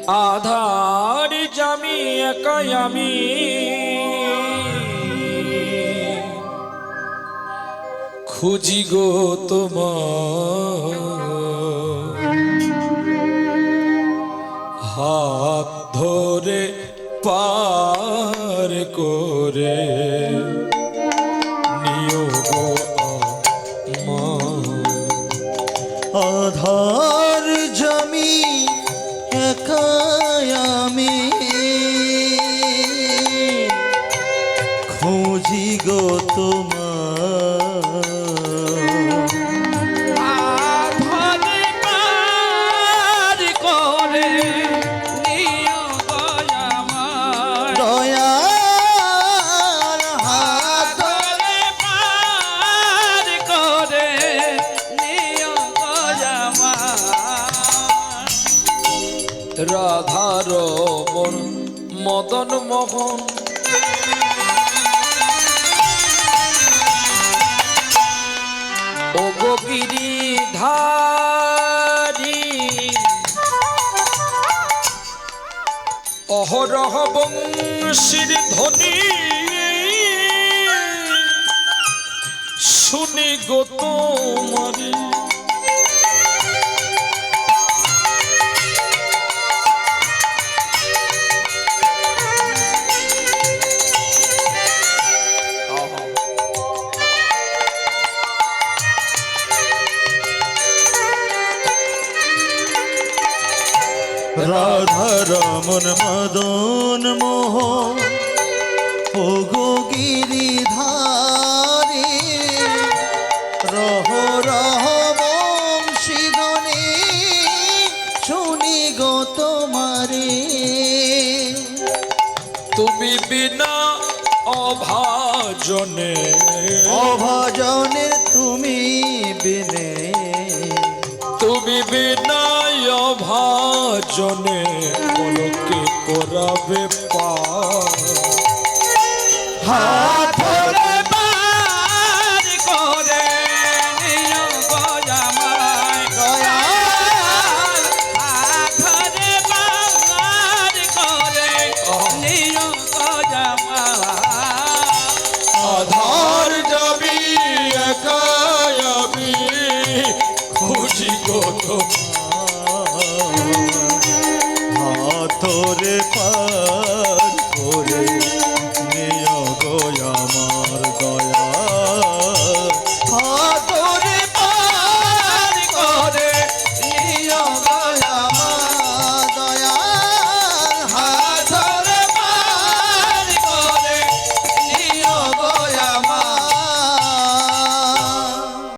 আধার জামি একাই আমি খুঁজি গো তোমার হাত ধরে পার করে নিও গো আধার জামি একাই আমি খুঁজি গো তোমার রাধার মদন মোহন ও গিরিধারী অহরহ বংশীর ধ্বনি শুনি গো তোমারি রাধা রমন মদন মোহন ও গো গিরিধারী রহ রহ বংশীধ্বনি শুনি গো তোমারে তুমি বিনা অভাজনে অভাজনে তুমি বিনে তুমি বিনা অভাজনে বলকে করাবে পার হাত ধরে পার করে নিও গো জামাই দয়াল হাত ধরে পার করে নিও গো জামাই আধার যাবি একাই আমি খুঁজি গো তোরে পা